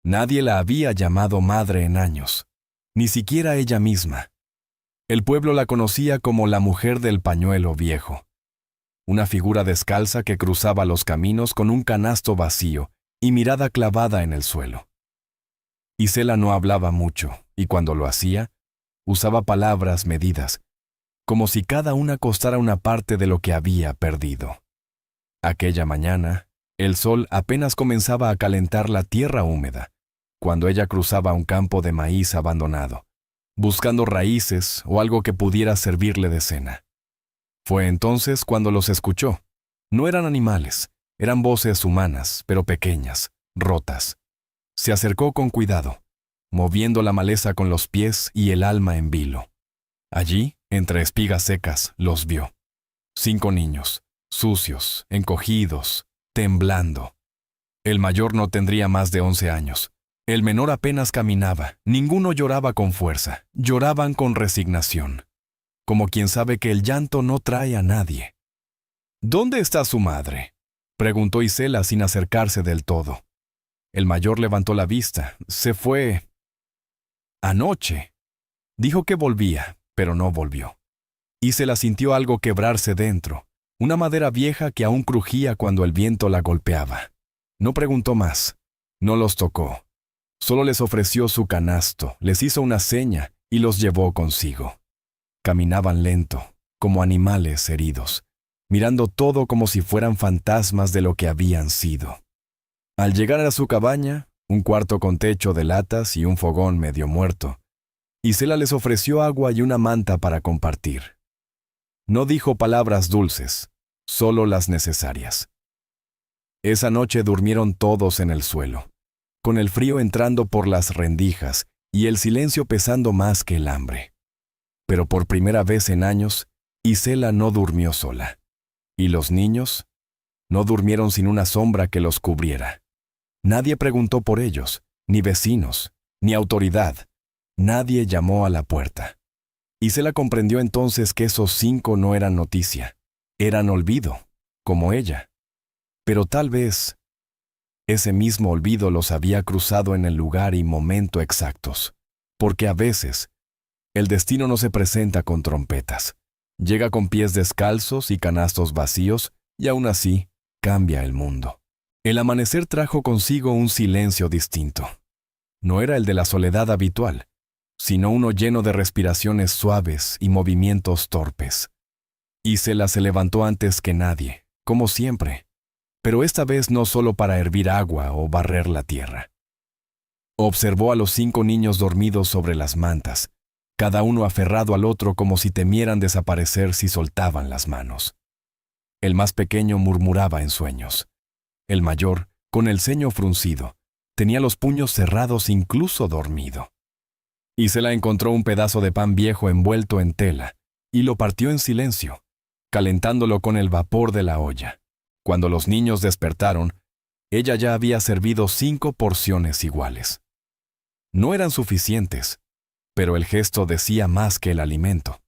Nadie la había llamado madre en años, ni siquiera ella misma. El pueblo la conocía como la mujer del pañuelo viejo, una figura descalza que cruzaba los caminos con un canasto vacío y mirada clavada en el suelo. Isela no hablaba mucho, y cuando lo hacía, usaba palabras medidas, como si cada una costara una parte de lo que había perdido. Aquella mañana, el sol apenas comenzaba a calentar la tierra húmeda, cuando ella cruzaba un campo de maíz abandonado, buscando raíces o algo que pudiera servirle de cena. Fue entonces cuando los escuchó. No eran animales, eran voces humanas, pero pequeñas, rotas. Se acercó con cuidado, moviendo la maleza con los pies y el alma en vilo. Allí, entre espigas secas, los vio. 5 niños, sucios, encogidos, temblando. El mayor no tendría más de 11 años. El menor apenas caminaba. Ninguno lloraba con fuerza. Lloraban con resignación, como quien sabe que el llanto no trae a nadie. «¿Dónde está su madre?», preguntó Isela sin acercarse del todo. El mayor levantó la vista. Se fue anoche. Dijo que volvía, pero no volvió. Isela sintió algo quebrarse dentro, una madera vieja que aún crujía cuando el viento la golpeaba. No preguntó más, no los tocó. Solo les ofreció su canasto, les hizo una seña y los llevó consigo. Caminaban lento, como animales heridos, mirando todo como si fueran fantasmas de lo que habían sido. Al llegar a su cabaña, un cuarto con techo de latas y un fogón medio muerto, Isela les ofreció agua y una manta para compartir. No dijo palabras dulces, solo las necesarias. Esa noche durmieron todos en el suelo, con el frío entrando por las rendijas y el silencio pesando más que el hambre. Pero por primera vez en años, Isela no durmió sola. Y los niños no durmieron sin una sombra que los cubriera. Nadie preguntó por ellos, ni vecinos, ni autoridad. Nadie llamó a la puerta. Isela comprendió entonces que esos 5 no eran noticia, eran olvido, como ella. Pero tal vez ese mismo olvido los había cruzado en el lugar y momento exactos, porque a veces el destino no se presenta con trompetas. Llega con pies descalzos y canastos vacíos, y aún así cambia el mundo. El amanecer trajo consigo un silencio distinto. No era el de la soledad habitual, sino uno lleno de respiraciones suaves y movimientos torpes. Isela se levantó antes que nadie, como siempre, pero esta vez no solo para hervir agua o barrer la tierra. Observó a los 5 niños dormidos sobre las mantas, cada uno aferrado al otro como si temieran desaparecer si soltaban las manos. El más pequeño murmuraba en sueños. El mayor, con el ceño fruncido, tenía los puños cerrados incluso dormido. Isela encontró un pedazo de pan viejo envuelto en tela y lo partió en silencio, calentándolo con el vapor de la olla. Cuando los niños despertaron, ella ya había servido 5 porciones iguales. No eran suficientes, pero el gesto decía más que el alimento.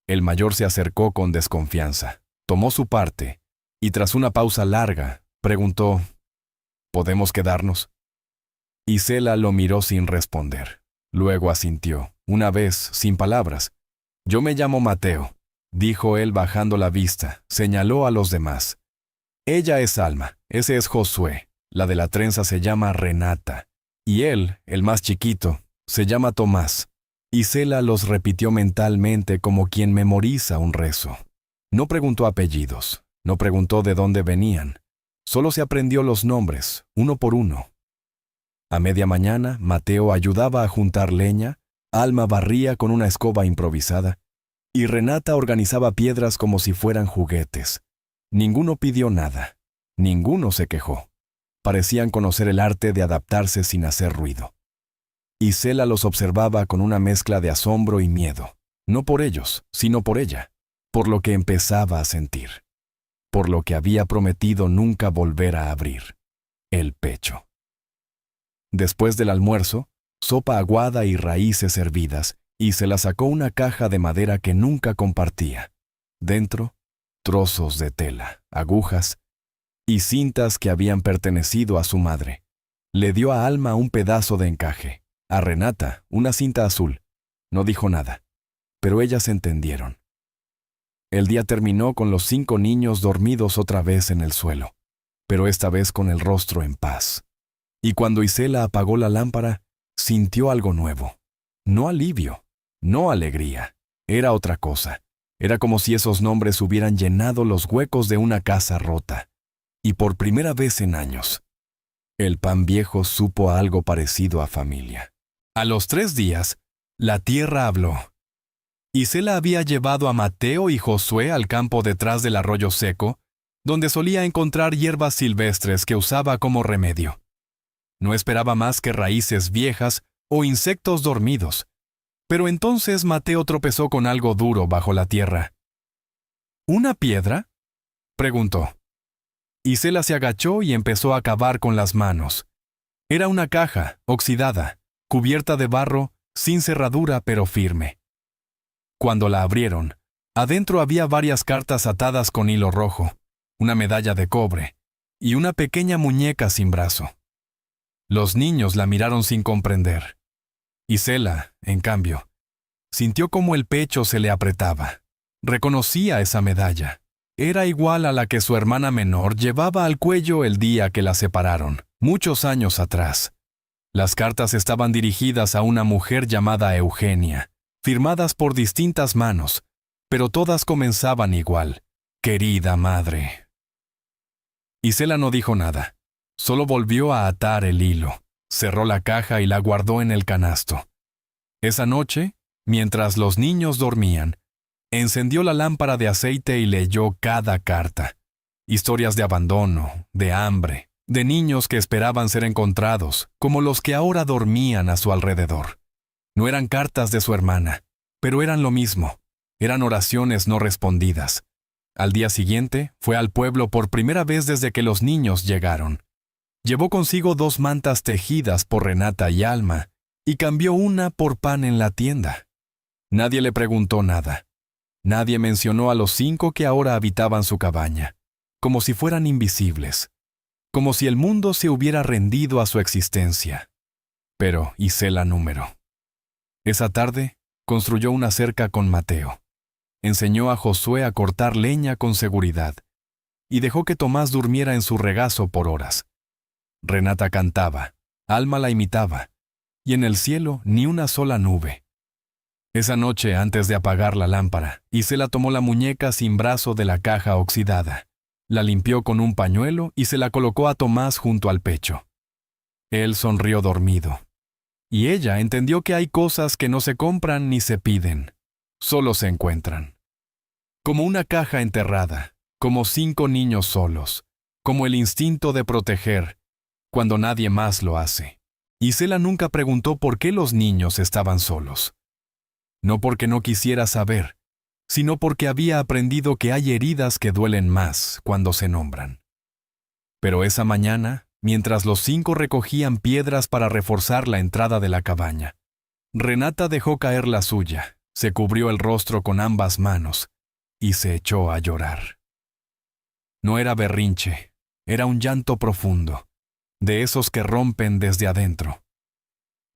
El mayor se acercó con desconfianza, tomó su parte y tras una pausa larga, preguntó: ¿podemos quedarnos? Isela lo miró sin responder. Luego asintió, una vez, sin palabras. «Yo me llamo Mateo», dijo él bajando la vista, señaló a los demás. «Ella es Alma, ese es Josué, la de la trenza se llama Renata, y él, el más chiquito, se llama Tomás». Isela los repitió mentalmente como quien memoriza un rezo. No preguntó apellidos, no preguntó de dónde venían, solo se aprendió los nombres, uno por uno. A media mañana, Mateo ayudaba a juntar leña, Alma barría con una escoba improvisada, y Renata organizaba piedras como si fueran juguetes. Ninguno pidió nada, ninguno se quejó. Parecían conocer el arte de adaptarse sin hacer ruido. Isela los observaba con una mezcla de asombro y miedo, no por ellos, sino por ella, por lo que empezaba a sentir, por lo que había prometido nunca volver a abrir, el pecho. Después del almuerzo, sopa aguada y raíces hervidas, y se la sacó una caja de madera que nunca compartía. Dentro, trozos de tela, agujas y cintas que habían pertenecido a su madre, Le dio a Alma un pedazo de encaje, a Renata una cinta azul. No dijo nada, pero ellas entendieron. El día terminó con los 5 niños dormidos otra vez en el suelo, pero esta vez con el rostro en paz. Y cuando Isela apagó la lámpara, sintió algo nuevo. No alivio, no alegría, era otra cosa. Era como si esos nombres hubieran llenado los huecos de una casa rota. Y por primera vez en años, el pan viejo supo a algo parecido a familia. A los 3 días, la tierra habló. Isela había llevado a Mateo y Josué al campo detrás del arroyo seco, donde solía encontrar hierbas silvestres que usaba como remedio. No esperaba más que raíces viejas o insectos dormidos. Pero entonces Mateo tropezó con algo duro bajo la tierra. ¿Una piedra?, preguntó. Isela se agachó y empezó a cavar con las manos. Era una caja, oxidada, cubierta de barro, sin cerradura pero firme. Cuando la abrieron, adentro había varias cartas atadas con hilo rojo, una medalla de cobre y una pequeña muñeca sin brazo. Los niños la miraron sin comprender. Isela, en cambio, sintió como el pecho se le apretaba. Reconocía esa medalla. Era igual a la que su hermana menor llevaba al cuello el día que la separaron, muchos años atrás. Las cartas estaban dirigidas a una mujer llamada Eugenia, firmadas por distintas manos, pero todas comenzaban igual: querida madre. Isela no dijo nada, solo volvió a atar el hilo, cerró la caja y la guardó en el canasto. Esa noche, mientras los niños dormían, encendió la lámpara de aceite y leyó cada carta. Historias de abandono, de hambre, de niños que esperaban ser encontrados, como los que ahora dormían a su alrededor. No eran cartas de su hermana, pero eran lo mismo. Eran oraciones no respondidas. Al día siguiente, fue al pueblo por primera vez desde que los niños llegaron. Llevó consigo 2 mantas tejidas por Renata y Alma, y cambió una por pan en la tienda. Nadie le preguntó nada. Nadie mencionó a los 5 que ahora habitaban su cabaña, como si fueran invisibles, como si el mundo se hubiera rendido a su existencia. Pero Isela número. Esa tarde, construyó una cerca con Mateo. Enseñó a Josué a cortar leña con seguridad, y dejó que Tomás durmiera en su regazo por horas. Renata cantaba, Alma la imitaba, y en el cielo ni una sola nube. Esa noche, antes de apagar la lámpara, Isela tomó la muñeca sin brazo de la caja oxidada, la limpió con un pañuelo y se la colocó a Tomás junto al pecho. Él sonrió dormido, y ella entendió que hay cosas que no se compran ni se piden, solo se encuentran. Como una caja enterrada, como 5 niños solos, como el instinto de proteger, cuando nadie más lo hace. Isela nunca preguntó por qué los niños estaban solos. No porque no quisiera saber, sino porque había aprendido que hay heridas que duelen más cuando se nombran. Pero esa mañana, mientras los 5 recogían piedras para reforzar la entrada de la cabaña, Renata dejó caer la suya, se cubrió el rostro con ambas manos y se echó a llorar. No era berrinche, era un llanto profundo, de esos que rompen desde adentro.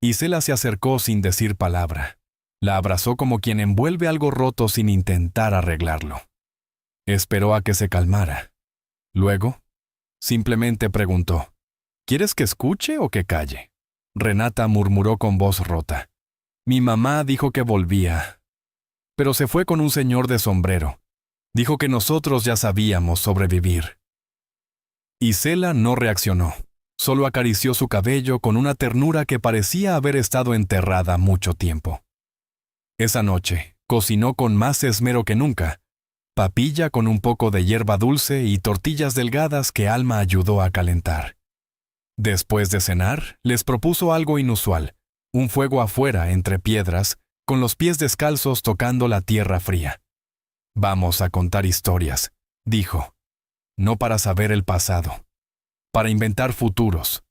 Isela se acercó sin decir palabra. La abrazó como quien envuelve algo roto sin intentar arreglarlo. Esperó a que se calmara. Luego, simplemente preguntó, ¿quieres que escuche o que calle? Renata murmuró con voz rota. Mi mamá dijo que volvía, pero se fue con un señor de sombrero. Dijo que nosotros ya sabíamos sobrevivir. Isela no reaccionó. Solo acarició su cabello con una ternura que parecía haber estado enterrada mucho tiempo. Esa noche, cocinó con más esmero que nunca, papilla con un poco de hierba dulce y tortillas delgadas que Alma ayudó a calentar. Después de cenar, les propuso algo inusual, un fuego afuera entre piedras, con los pies descalzos tocando la tierra fría. Vamos a contar historias, dijo, no para saber el pasado, para inventar futuros.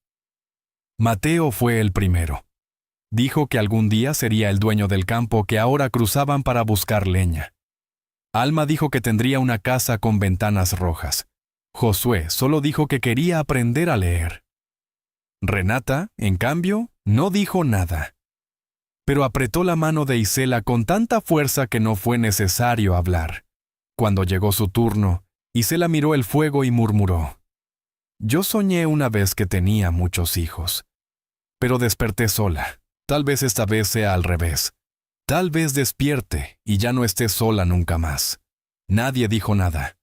Mateo fue el primero. Dijo que algún día sería el dueño del campo que ahora cruzaban para buscar leña. Alma dijo que tendría una casa con ventanas rojas. Josué solo dijo que quería aprender a leer. Renata, en cambio, no dijo nada. Pero apretó la mano de Isela con tanta fuerza que no fue necesario hablar. Cuando llegó su turno, Isela miró el fuego y murmuró: «Yo soñé una vez que tenía muchos hijos, pero desperté sola. Tal vez esta vez sea al revés. Tal vez despierte y ya no esté sola nunca más». Nadie dijo nada,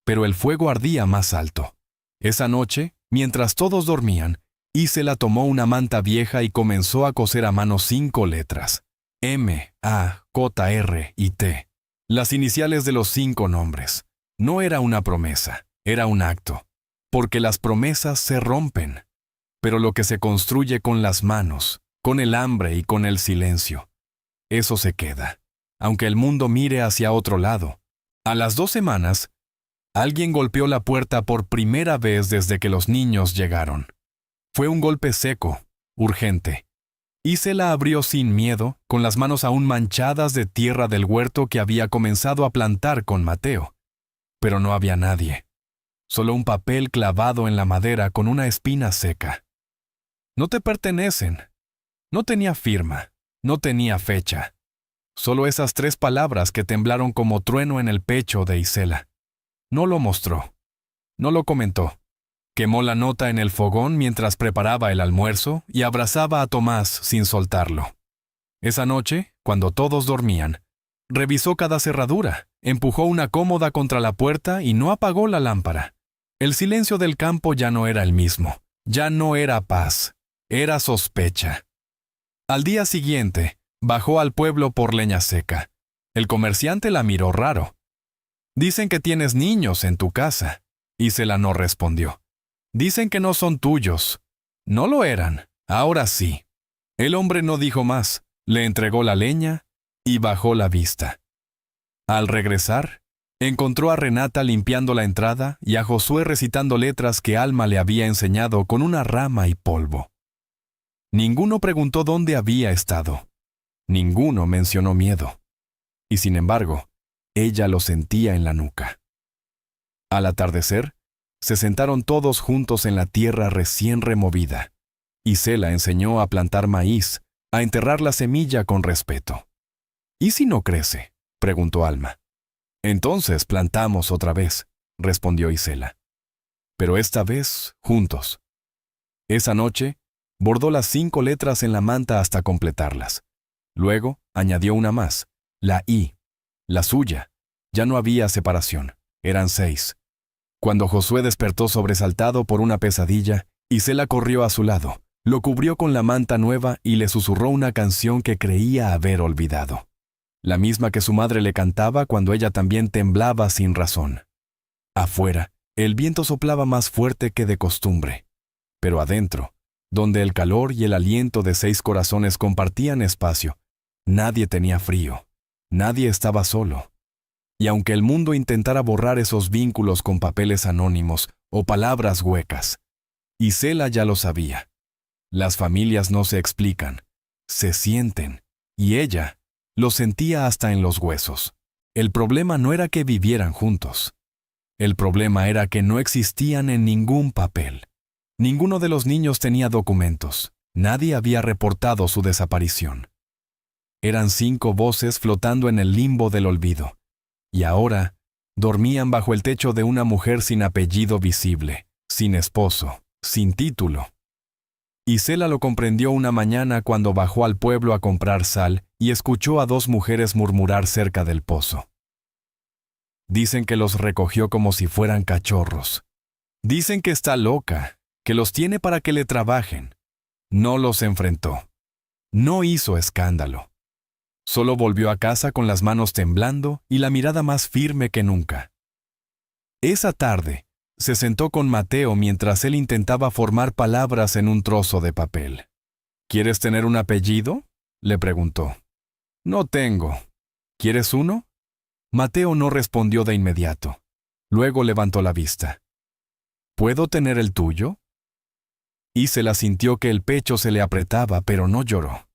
pero el fuego ardía más alto. Esa noche, mientras todos dormían, Isela tomó una manta vieja y comenzó a coser a mano 5 letras: M, A, J, R y T, las iniciales de los 5 nombres. No era una promesa, era un acto, porque las promesas se rompen. Pero lo que se construye con las manos, con el hambre y con el silencio, eso se queda, aunque el mundo mire hacia otro lado. A las 2 semanas, alguien golpeó la puerta por primera vez desde que los niños llegaron. Fue un golpe seco, urgente. Isela abrió sin miedo, con las manos aún manchadas de tierra del huerto que había comenzado a plantar con Mateo. Pero no había nadie. Solo un papel clavado en la madera con una espina seca. «No te pertenecen». No tenía firma, no tenía fecha. Solo esas 3 palabras que temblaron como trueno en el pecho de Isela. No lo mostró. No lo comentó. Quemó la nota en el fogón mientras preparaba el almuerzo y abrazaba a Tomás sin soltarlo. Esa noche, cuando todos dormían, revisó cada cerradura, empujó una cómoda contra la puerta y no apagó la lámpara. El silencio del campo ya no era el mismo. Ya no era paz. Era sospecha. Al día siguiente, bajó al pueblo por leña seca. El comerciante la miró raro. «Dicen que tienes niños en tu casa». Isela no respondió. «Dicen que no son tuyos». No lo eran, ahora sí. El hombre no dijo más, le entregó la leña y bajó la vista. Al regresar, encontró a Renata limpiando la entrada y a Josué recitando letras que Alma le había enseñado con una rama y polvo. Ninguno preguntó dónde había estado. Ninguno mencionó miedo. Y sin embargo, ella lo sentía en la nuca. Al atardecer, se sentaron todos juntos en la tierra recién removida. Isela enseñó a plantar maíz, a enterrar la semilla con respeto. «¿Y si no crece?», preguntó Alma. «Entonces plantamos otra vez», respondió Isela. Pero esta vez, juntos. Esa noche, bordó las 5 letras en la manta hasta completarlas. Luego, añadió una más, la I, la suya. Ya no había separación, eran 6. Cuando Josué despertó sobresaltado por una pesadilla, Isela corrió a su lado, lo cubrió con la manta nueva y le susurró una canción que creía haber olvidado. La misma que su madre le cantaba cuando ella también temblaba sin razón. Afuera, el viento soplaba más fuerte que de costumbre. Pero adentro, donde el calor y el aliento de 6 corazones compartían espacio, nadie tenía frío, nadie estaba solo. Y aunque el mundo intentara borrar esos vínculos con papeles anónimos o palabras huecas, Isela ya lo sabía. Las familias no se explican, se sienten, y ella lo sentía hasta en los huesos. El problema no era que vivieran juntos. El problema era que no existían en ningún papel. Ninguno de los niños tenía documentos. Nadie había reportado su desaparición. Eran 5 voces flotando en el limbo del olvido. Y ahora, dormían bajo el techo de una mujer sin apellido visible, sin esposo, sin título. Isela lo comprendió una mañana cuando bajó al pueblo a comprar sal y escuchó a 2 mujeres murmurar cerca del pozo. Dicen que los recogió como si fueran cachorros. Dicen que está loca, que los tiene para que le trabajen. No los enfrentó. No hizo escándalo. Solo volvió a casa con las manos temblando y la mirada más firme que nunca. Esa tarde, se sentó con Mateo mientras él intentaba formar palabras en un trozo de papel. «¿Quieres tener un apellido?», le preguntó. «No tengo. ¿Quieres uno?». Mateo no respondió de inmediato. Luego levantó la vista. «¿Puedo tener el tuyo?». Isela sintió que el pecho se le apretaba, pero no lloró.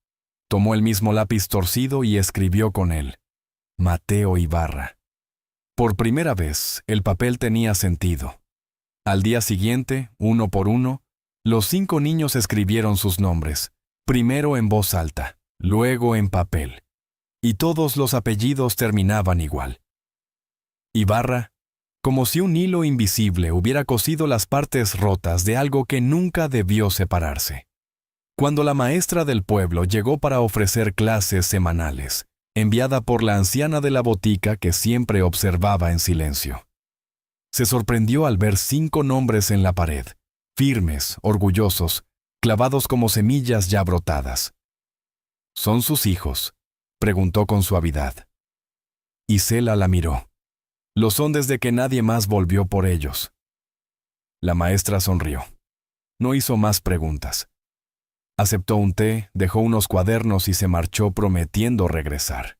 Tomó el mismo lápiz torcido y escribió con él: Mateo Ibarra. Por primera vez, el papel tenía sentido. Al día siguiente, uno por uno, Los 5 niños escribieron sus nombres, primero en voz alta, luego en papel, y todos los apellidos terminaban igual. Ibarra, como si un hilo invisible hubiera cosido las partes rotas de algo que nunca debió separarse. Cuando la maestra del pueblo llegó para ofrecer clases semanales, enviada por la anciana de la botica que siempre observaba en silencio, se sorprendió al ver 5 nombres en la pared, firmes, orgullosos, clavados como semillas ya brotadas. ¿Son sus hijos?, preguntó con suavidad. Isela la miró. Lo son desde que nadie más volvió por ellos. La maestra sonrió. No hizo más preguntas. Aceptó un té, dejó unos cuadernos y se marchó prometiendo regresar.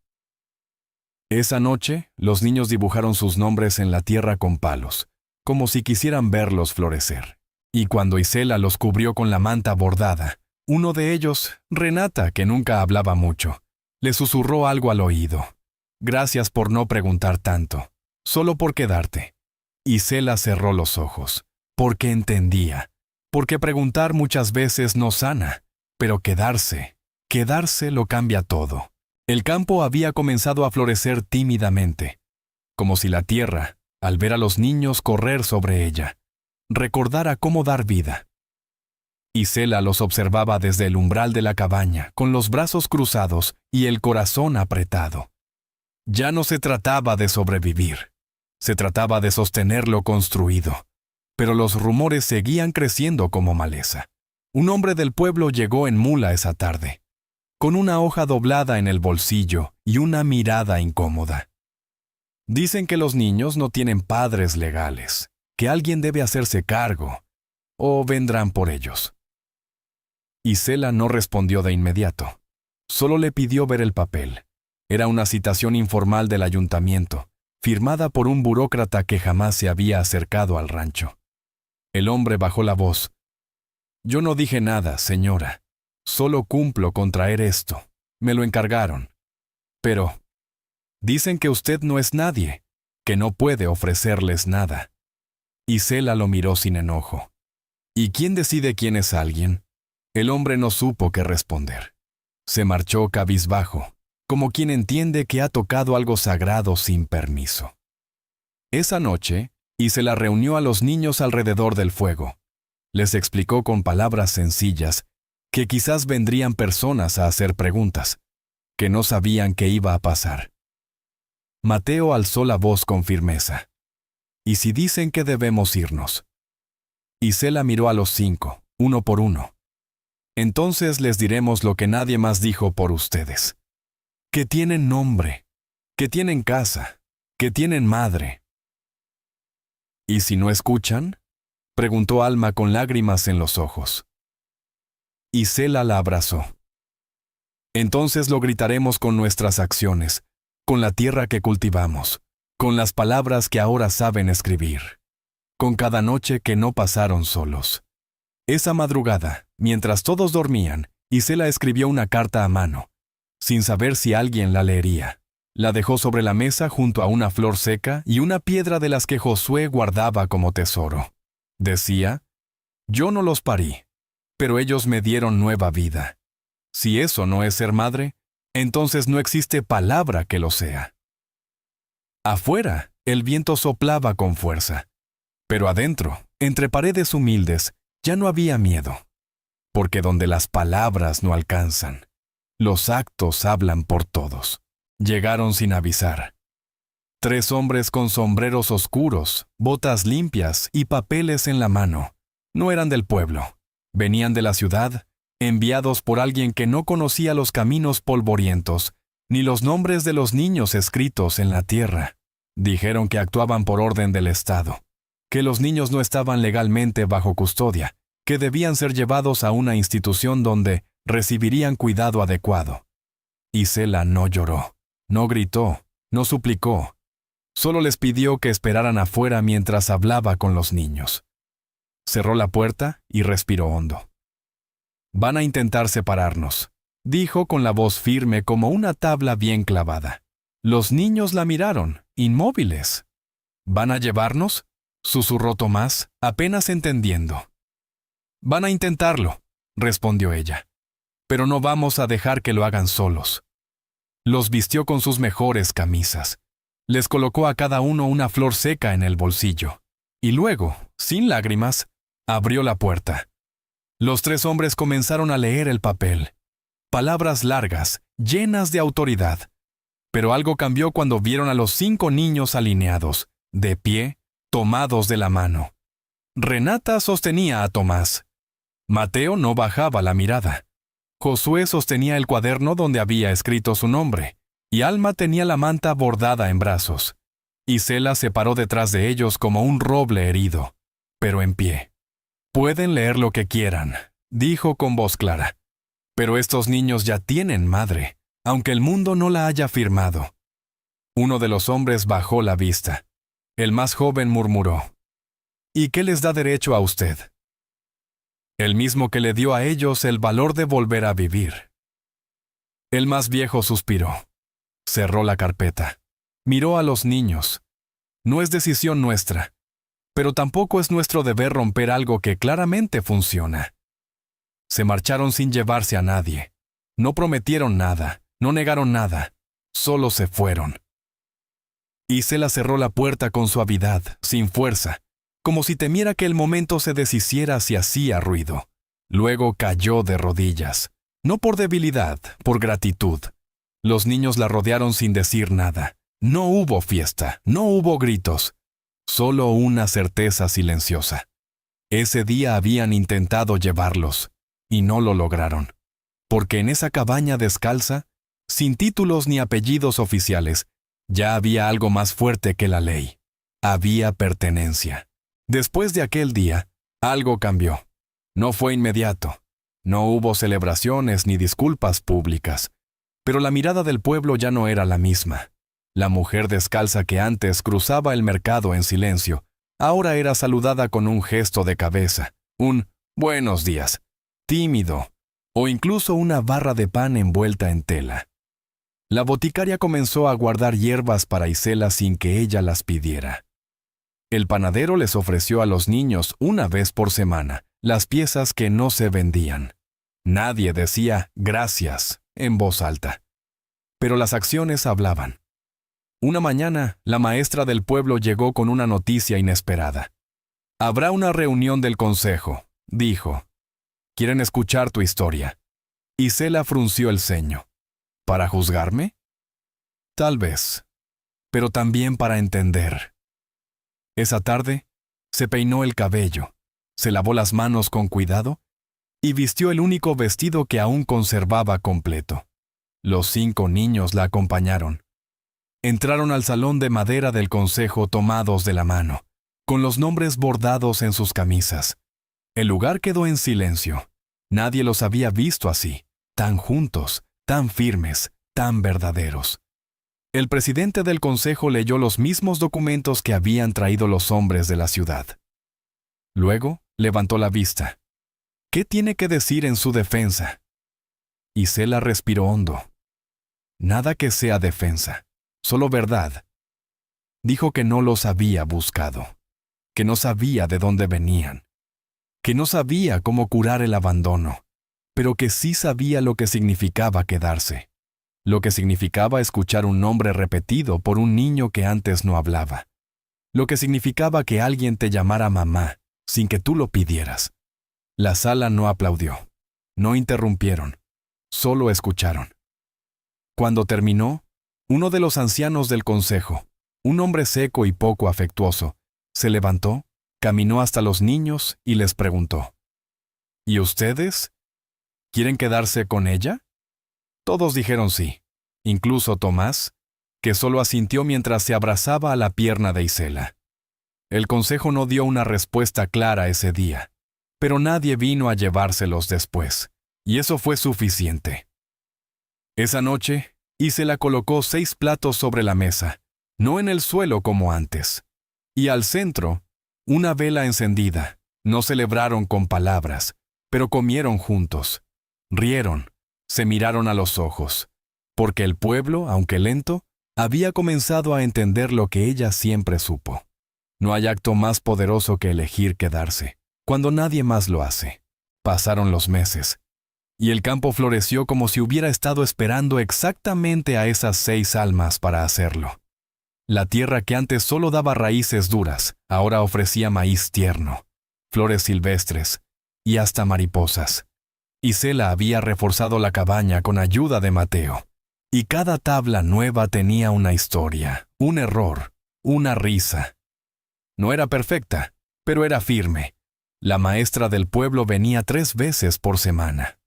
Esa noche, los niños dibujaron sus nombres en la tierra con palos, como si quisieran verlos florecer. Y cuando Isela los cubrió con la manta bordada, uno de ellos, Renata, que nunca hablaba mucho, le susurró algo al oído. Gracias por no preguntar tanto, solo por quedarte. Isela cerró los ojos, porque entendía, porque preguntar muchas veces no sana, pero quedarse lo cambia todo. El campo había comenzado a florecer tímidamente, como si la tierra, al ver a los niños correr sobre ella, recordara cómo dar vida. Isela los observaba desde el umbral de la cabaña, con los brazos cruzados y el corazón apretado. Ya no se trataba de sobrevivir, se trataba de sostener lo construido. Pero los rumores seguían creciendo como maleza. Un hombre del pueblo llegó en mula esa tarde, con una hoja doblada en el bolsillo y una mirada incómoda. Dicen que los niños no tienen padres legales, que alguien debe hacerse cargo, o vendrán por ellos. Isela no respondió de inmediato. Solo le pidió ver el papel. Era una citación informal del ayuntamiento, firmada por un burócrata que jamás se había acercado al rancho. El hombre bajó la voz. Yo no dije nada, señora. Solo cumplo con traer esto. Me lo encargaron. Pero dicen que usted no es nadie, que no puede ofrecerles nada. Isela lo miró sin enojo. ¿Y quién decide quién es alguien? El hombre no supo qué responder. Se marchó cabizbajo, como quien entiende que ha tocado algo sagrado sin permiso. Esa noche, Isela reunió a los niños alrededor del fuego. Les explicó con palabras sencillas que quizás vendrían personas a hacer preguntas, que no sabían qué iba a pasar. Mateo alzó la voz con firmeza. ¿Y si dicen que debemos irnos? Isela miró a los 5, uno por uno. Entonces les diremos lo que nadie más dijo por ustedes. Que tienen nombre, que tienen casa, que tienen madre. ¿Y si no escuchan?, preguntó Alma con lágrimas en los ojos. Isela la abrazó. Entonces lo gritaremos con nuestras acciones, con la tierra que cultivamos, con las palabras que ahora saben escribir, con cada noche que no pasaron solos. Esa madrugada, mientras todos dormían, Isela escribió una carta a mano, sin saber si alguien la leería. La dejó sobre la mesa junto a una flor seca y una piedra de las que Josué guardaba como tesoro. Decía, yo no los parí, pero ellos me dieron nueva vida. Si eso no es ser madre, entonces no existe palabra que lo sea. Afuera, el viento soplaba con fuerza, pero adentro, entre paredes humildes, ya no había miedo, porque donde las palabras no alcanzan, los actos hablan por todos. Llegaron sin avisar. 3 hombres con sombreros oscuros, botas limpias y papeles en la mano. No eran del pueblo. Venían de la ciudad, enviados por alguien que no conocía los caminos polvorientos, ni los nombres de los niños escritos en la tierra. Dijeron que actuaban por orden del Estado, que los niños no estaban legalmente bajo custodia, que debían ser llevados a una institución donde recibirían cuidado adecuado. Isela no lloró, no gritó, no suplicó. Solo les pidió que esperaran afuera mientras hablaba con los niños. Cerró la puerta y respiró hondo. Van a intentar separarnos, dijo con la voz firme como una tabla bien clavada. Los niños la miraron, inmóviles. ¿Van a llevarnos?, susurró Tomás, apenas entendiendo. Van a intentarlo, respondió ella, pero no vamos a dejar que lo hagan solos. Los vistió con sus mejores camisas. Les colocó a cada uno una flor seca en el bolsillo. Y luego, sin lágrimas, abrió la puerta. Los 3 hombres comenzaron a leer el papel. Palabras largas, llenas de autoridad. Pero algo cambió cuando vieron a los 5 niños alineados, de pie, tomados de la mano. Renata sostenía a Tomás. Mateo no bajaba la mirada. Josué sostenía el cuaderno donde había escrito su nombre, y Alma tenía la manta bordada en brazos. Isela se paró detrás de ellos como un roble herido, pero en pie. «Pueden leer lo que quieran», dijo con voz clara. «Pero estos niños ya tienen madre, aunque el mundo no la haya firmado». Uno de los hombres bajó la vista. El más joven murmuró: «¿Y qué les da derecho a usted?». El mismo que le dio a ellos el valor de volver a vivir. El más viejo suspiró. Cerró la carpeta. Miró a los niños. No es decisión nuestra, pero tampoco es nuestro deber romper algo que claramente funciona. Se marcharon sin llevarse a nadie. No prometieron nada, no negaron nada, solo se fueron. Isela cerró la puerta con suavidad, sin fuerza, como si temiera que el momento se deshiciera si hacía ruido. Luego cayó de rodillas, no por debilidad, por gratitud. Los niños la rodearon sin decir nada. No hubo fiesta, no hubo gritos, solo una certeza silenciosa. Ese día habían intentado llevarlos, y no lo lograron, porque en esa cabaña descalza, sin títulos ni apellidos oficiales, ya había algo más fuerte que la ley. Había pertenencia. Después de aquel día, algo cambió. No fue inmediato. No hubo celebraciones ni disculpas públicas. Pero la mirada del pueblo ya no era la misma. La mujer descalza que antes cruzaba el mercado en silencio, ahora era saludada con un gesto de cabeza, un «buenos días», tímido, o incluso una barra de pan envuelta en tela. La boticaria comenzó a guardar hierbas para Isela sin que ella las pidiera. El panadero les ofreció a los niños una vez por semana las piezas que no se vendían. Nadie decía «gracias» en voz alta. Pero las acciones hablaban. Una mañana, la maestra del pueblo llegó con una noticia inesperada. «Habrá una reunión del consejo», dijo. «¿Quieren escuchar tu historia?» Isela frunció el ceño. ¿Para juzgarme? Tal vez, pero también para entender. Esa tarde, se peinó el cabello, se lavó las manos con cuidado y vistió el único vestido que aún conservaba completo. Los 5 niños la acompañaron. Entraron al salón de madera del consejo tomados de la mano, con los nombres bordados en sus camisas. El lugar quedó en silencio. Nadie los había visto así, tan juntos, tan firmes, tan verdaderos. El presidente del consejo leyó los mismos documentos que habían traído los hombres de la ciudad. Luego, levantó la vista. ¿Qué tiene que decir en su defensa? Isela respiró hondo. Nada que sea defensa, solo verdad. Dijo que no los había buscado, que no sabía de dónde venían, que no sabía cómo curar el abandono, pero que sí sabía lo que significaba quedarse, lo que significaba escuchar un nombre repetido por un niño que antes no hablaba, lo que significaba que alguien te llamara mamá sin que tú lo pidieras. La sala no aplaudió, no interrumpieron, solo escucharon. Cuando terminó, uno de los ancianos del consejo, un hombre seco y poco afectuoso, se levantó, caminó hasta los niños y les preguntó: ¿Y ustedes? ¿Quieren quedarse con ella? Todos dijeron sí, incluso Tomás, que solo asintió mientras se abrazaba a la pierna de Isela. El consejo no dio una respuesta clara ese día, pero nadie vino a llevárselos después, y eso fue suficiente. Esa noche, Isela colocó 6 platos sobre la mesa, no en el suelo como antes, y al centro, una vela encendida. No celebraron con palabras, pero comieron juntos, rieron, se miraron a los ojos, porque el pueblo, aunque lento, había comenzado a entender lo que ella siempre supo. No hay acto más poderoso que elegir quedarse, cuando nadie más lo hace. Pasaron los meses, y el campo floreció como si hubiera estado esperando exactamente a esas 6 almas para hacerlo. La tierra que antes solo daba raíces duras, ahora ofrecía maíz tierno, flores silvestres y hasta mariposas. Isela había reforzado la cabaña con ayuda de Mateo, y cada tabla nueva tenía una historia, un error, una risa. No era perfecta, pero era firme. La maestra del pueblo venía 3 veces por semana.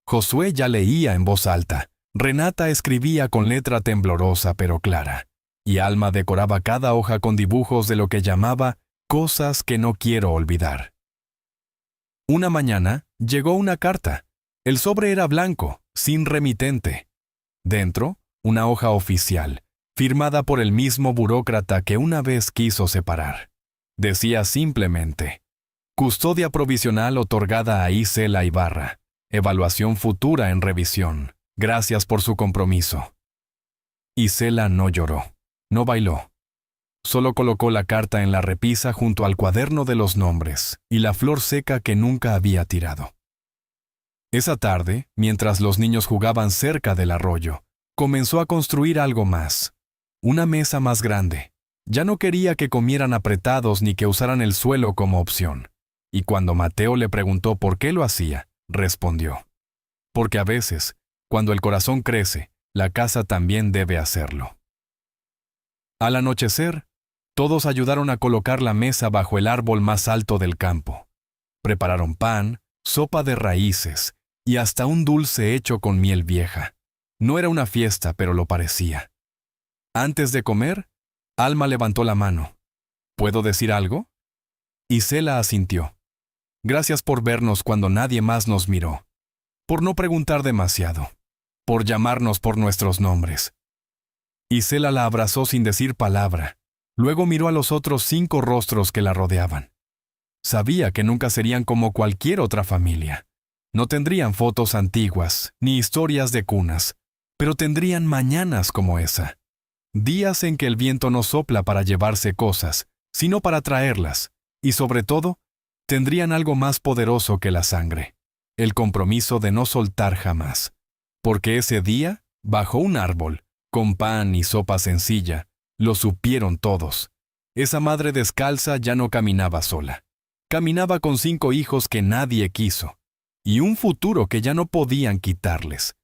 Josué ya leía en voz alta, Renata escribía con letra temblorosa pero clara, y Alma decoraba cada hoja con dibujos de lo que llamaba cosas que no quiero olvidar. Una mañana llegó una carta. El sobre era blanco, sin remitente. Dentro, una hoja oficial, firmada por el mismo burócrata que una vez quiso separar. Decía simplemente: custodia provisional otorgada a Isela Ibarra. Evaluación futura en revisión. Gracias por su compromiso. Isela no lloró, no bailó. Solo colocó la carta en la repisa junto al cuaderno de los nombres y la flor seca que nunca había tirado. Esa tarde, mientras los niños jugaban cerca del arroyo, comenzó a construir algo más. Una mesa más grande. Ya no quería que comieran apretados ni que usaran el suelo como opción. Y cuando Mateo le preguntó por qué lo hacía, respondió: porque a veces, cuando el corazón crece, la casa también debe hacerlo. Al anochecer, todos ayudaron a colocar la mesa bajo el árbol más alto del campo. Prepararon pan, sopa de raíces y hasta un dulce hecho con miel vieja. No era una fiesta, pero lo parecía. Antes de comer, Alma levantó la mano. ¿Puedo decir algo? Isela asintió. Gracias por vernos cuando nadie más nos miró. Por no preguntar demasiado. Por llamarnos por nuestros nombres. Isela la abrazó sin decir palabra. Luego miró a los otros 5 rostros que la rodeaban. Sabía que nunca serían como cualquier otra familia. No tendrían fotos antiguas, ni historias de cunas, pero tendrían mañanas como esa. Días en que el viento no sopla para llevarse cosas, sino para traerlas, y sobre todo, tendrían algo más poderoso que la sangre, el compromiso de no soltar jamás. Porque ese día, bajo un árbol, con pan y sopa sencilla, lo supieron todos. Esa madre descalza ya no caminaba sola. Caminaba con 5 hijos que nadie quiso, y un futuro que ya no podían quitarles.